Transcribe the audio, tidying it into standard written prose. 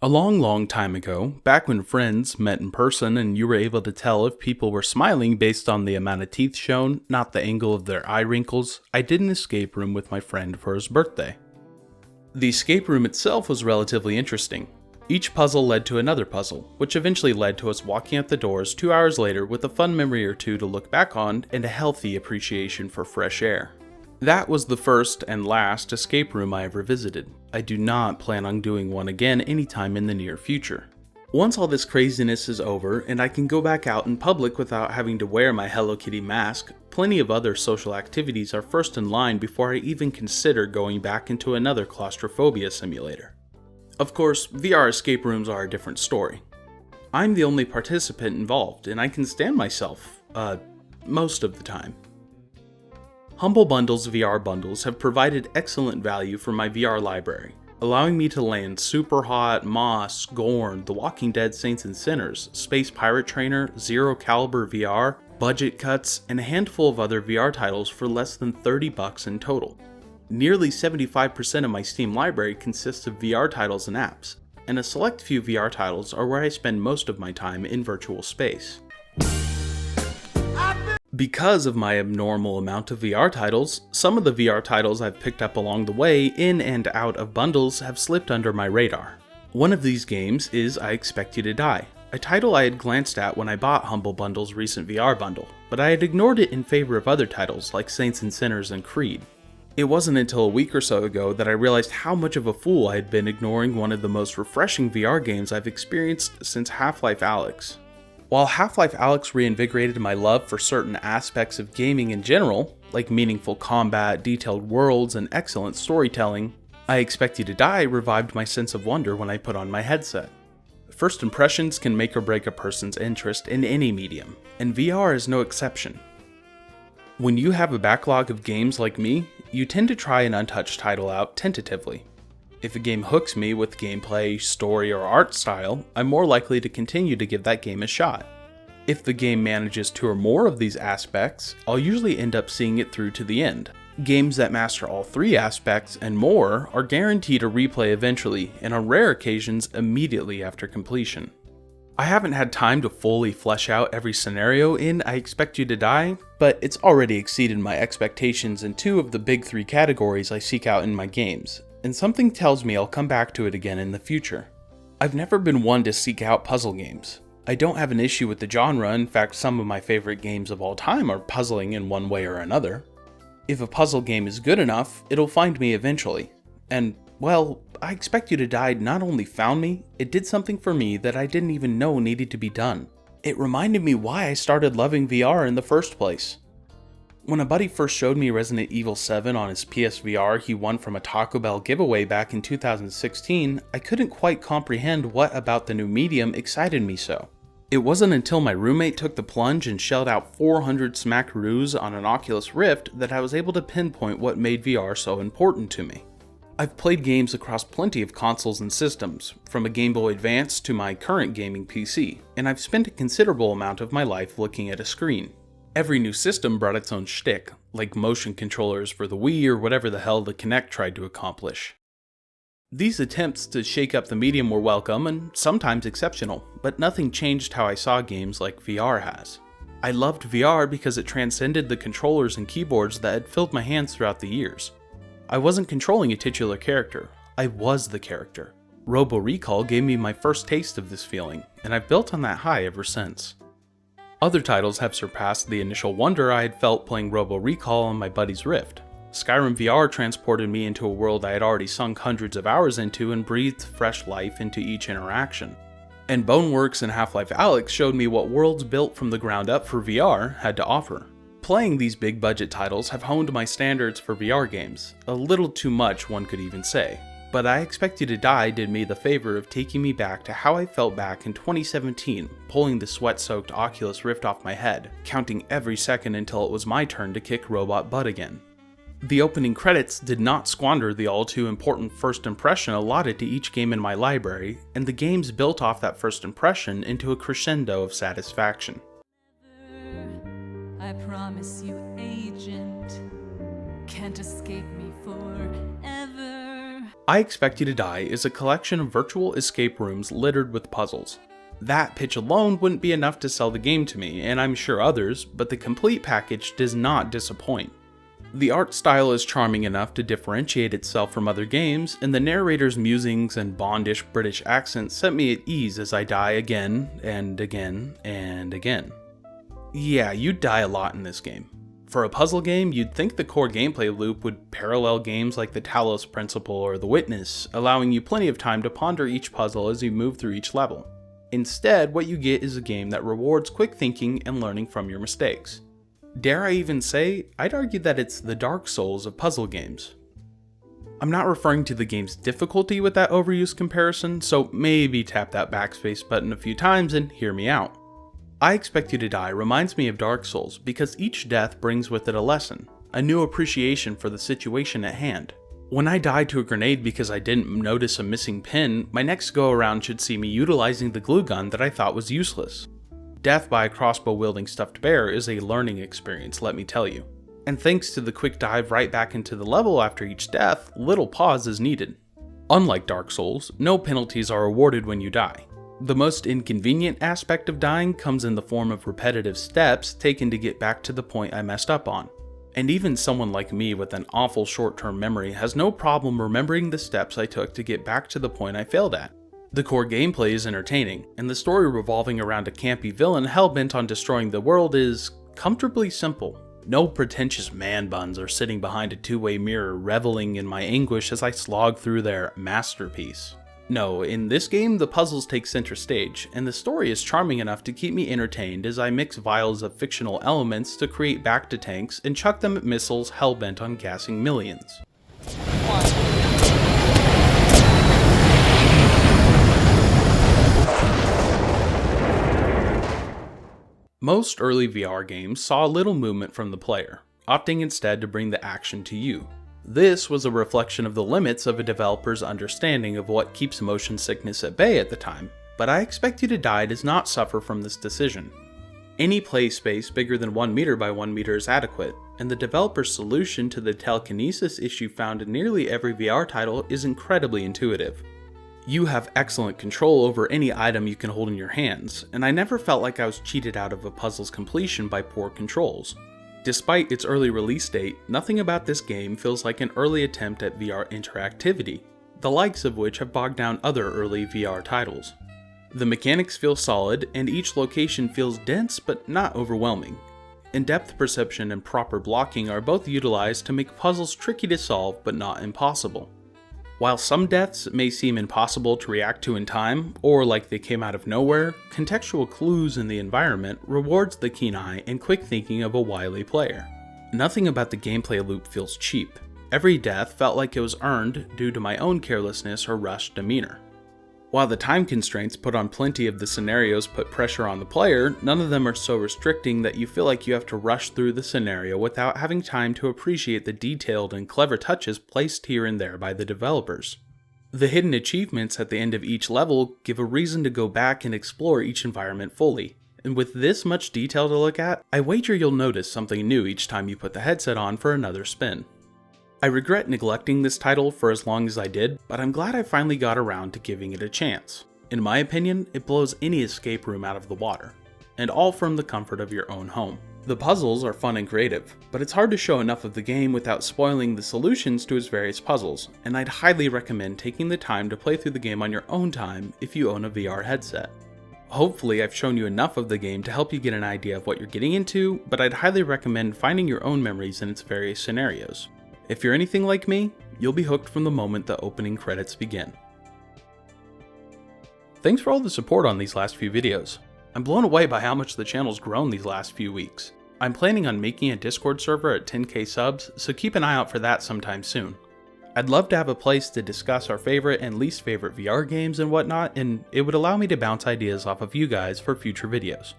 A long time ago, back when friends met in person and you were able to tell if people were smiling based on the amount of teeth shown, not the angle of their eye wrinkles, I did an escape room with my friend for his birthday. The escape room itself was relatively interesting. Each puzzle led to another puzzle, which eventually led to us walking out the doors 2 hours later with a fun memory or two to look back on and a healthy appreciation for fresh air. That was the first and last escape room I ever visited. I do not plan on doing one again anytime in the near future. Once all this craziness is over and I can go back out in public without having to wear my Hello Kitty mask, plenty of other social activities are first in line before I even consider going back into another claustrophobia simulator. Of course, VR escape rooms are a different story. I'm the only participant involved and I can stand myself, most of the time. Humble Bundle's VR bundles have provided excellent value for my VR library, allowing me to land Superhot, Moss, Gorn, The Walking Dead Saints and Sinners, Space Pirate Trainer, Zero Caliber VR, Budget Cuts, and a handful of other VR titles for less than $30 in total. Nearly 75% of my Steam library consists of VR titles and apps, and a select few VR titles are where I spend most of my time in virtual space. Because of my abnormal amount of VR titles, some of the VR titles I've picked up along the way in and out of bundles have slipped under my radar. One of these games is I Expect You to Die, a title I had glanced at when I bought Humble Bundle's recent VR bundle, but I had ignored it in favor of other titles like Saints and Sinners and Creed. It wasn't until a week or so ago that I realized how much of a fool I had been ignoring one of the most refreshing VR games I've experienced since Half-Life Alyx. While Half-Life Alyx reinvigorated my love for certain aspects of gaming in general, like meaningful combat, detailed worlds, and excellent storytelling, I Expect You to Die revived my sense of wonder when I put on my headset. First impressions can make or break a person's interest in any medium, and VR is no exception. When you have a backlog of games like me, you tend to try an untouched title out tentatively. If a game hooks me with gameplay, story, or art style, I'm more likely to continue to give that game a shot. If the game manages 2 or more of these aspects, I'll usually end up seeing it through to the end. Games that master all 3 aspects and more are guaranteed a replay eventually, and on rare occasions immediately after completion. I haven't had time to fully flesh out every scenario in I Expect You to Die, but it's already exceeded my expectations in 2 of the big 3 categories I seek out in my games, and something tells me I'll come back to it again in the future. I've never been one to seek out puzzle games. I don't have an issue with the genre, in fact some of my favorite games of all time are puzzling in one way or another. If a puzzle game is good enough, it'll find me eventually. And, well, I Expect You to Die not only found me, it did something for me that I didn't even know needed to be done. It reminded me why I started loving VR in the first place. When a buddy first showed me Resident Evil 7 on his PSVR he won from a Taco Bell giveaway back in 2016, I couldn't quite comprehend what about the new medium excited me so. It wasn't until my roommate took the plunge and shelled out 400 smackaroos on an Oculus Rift that I was able to pinpoint what made VR so important to me. I've played games across plenty of consoles and systems, from a Game Boy Advance to my current gaming PC, and I've spent a considerable amount of my life looking at a screen. Every new system brought its own shtick, like motion controllers for the Wii or whatever the hell the Kinect tried to accomplish. These attempts to shake up the medium were welcome and sometimes exceptional, but nothing changed how I saw games like VR has. I loved VR because it transcended the controllers and keyboards that had filled my hands throughout the years. I wasn't controlling a titular character, I was the character. Robo Recall gave me my first taste of this feeling, and I've built on that high ever since. Other titles have surpassed the initial wonder I had felt playing Robo Recall on my buddy's Rift. Skyrim VR transported me into a world I had already sunk hundreds of hours into and breathed fresh life into each interaction. And Boneworks and Half-Life Alyx showed me what worlds built from the ground up for VR had to offer. Playing these big budget titles have honed my standards for VR games, a little too much one could even say. But I Expect You to Die did me the favor of taking me back to how I felt back in 2017, pulling the sweat-soaked Oculus Rift off my head, counting every second until it was my turn to kick robot butt again. The opening credits did not squander the all-too-important first impression allotted to each game in my library, and the games built off that first impression into a crescendo of satisfaction. I promise you, agent, can't escape me forever. I Expect You to Die is a collection of virtual escape rooms littered with puzzles. That pitch alone wouldn't be enough to sell the game to me, and I'm sure others, but the complete package does not disappoint. The art style is charming enough to differentiate itself from other games, and the narrator's musings and Bondish British accent set me at ease as I die again, and again, and again. Yeah, you die a lot in this game. For a puzzle game, you'd think the core gameplay loop would parallel games like the Talos Principle or The Witness, allowing you plenty of time to ponder each puzzle as you move through each level. Instead, what you get is a game that rewards quick thinking and learning from your mistakes. Dare I even say, I'd argue that it's the Dark Souls of puzzle games. I'm not referring to the game's difficulty with that overused comparison, so maybe tap that backspace button a few times and hear me out. I Expect You to Die reminds me of Dark Souls because each death brings with it a lesson, a new appreciation for the situation at hand. When I die to a grenade because I didn't notice a missing pin, my next go around should see me utilizing the glue gun that I thought was useless. Death by a crossbow-wielding stuffed bear is a learning experience, let me tell you. And thanks to the quick dive right back into the level after each death, little pause is needed. Unlike Dark Souls, no penalties are awarded when you die. The most inconvenient aspect of dying comes in the form of repetitive steps taken to get back to the point I messed up on. And even someone like me with an awful short-term memory has no problem remembering the steps I took to get back to the point I failed at. The core gameplay is entertaining, and the story revolving around a campy villain hell-bent on destroying the world is comfortably simple. No pretentious man-buns are sitting behind a two-way mirror reveling in my anguish as I slog through their masterpiece. No, in this game the puzzles take center stage, and the story is charming enough to keep me entertained as I mix vials of fictional elements to create back-to-tanks and chuck them at missiles hell-bent on gassing millions. Most early VR games saw little movement from the player, opting instead to bring the action to you. This was a reflection of the limits of a developer's understanding of what keeps motion sickness at bay at the time, but I Expect You to Die does not suffer from this decision. Any play space bigger than 1 meter by 1 meter is adequate, and the developer's solution to the telekinesis issue found in nearly every VR title is incredibly intuitive. You have excellent control over any item you can hold in your hands, and I never felt like I was cheated out of a puzzle's completion by poor controls. Despite its early release date, nothing about this game feels like an early attempt at VR interactivity, the likes of which have bogged down other early VR titles. The mechanics feel solid, and each location feels dense but not overwhelming. And depth perception and proper blocking are both utilized to make puzzles tricky to solve but not impossible. While some deaths may seem impossible to react to in time, or like they came out of nowhere, contextual clues in the environment rewards the keen eye and quick thinking of a wily player. Nothing about the gameplay loop feels cheap. Every death felt like it was earned due to my own carelessness or rushed demeanor. While the time constraints put on plenty of the scenarios put pressure on the player, none of them are so restricting that you feel like you have to rush through the scenario without having time to appreciate the detailed and clever touches placed here and there by the developers. The hidden achievements at the end of each level give a reason to go back and explore each environment fully, and with this much detail to look at, I wager you'll notice something new each time you put the headset on for another spin. I regret neglecting this title for as long as I did, but I'm glad I finally got around to giving it a chance. In my opinion, it blows any escape room out of the water, and all from the comfort of your own home. The puzzles are fun and creative, but it's hard to show enough of the game without spoiling the solutions to its various puzzles, and I'd highly recommend taking the time to play through the game on your own time if you own a VR headset. Hopefully I've shown you enough of the game to help you get an idea of what you're getting into, but I'd highly recommend finding your own memories in its various scenarios. If you're anything like me, you'll be hooked from the moment the opening credits begin. Thanks for all the support on these last few videos. I'm blown away by how much the channel's grown these last few weeks. I'm planning on making a Discord server at 10k subs, so keep an eye out for that sometime soon. I'd love to have a place to discuss our favorite and least favorite VR games and whatnot, and it would allow me to bounce ideas off of you guys for future videos.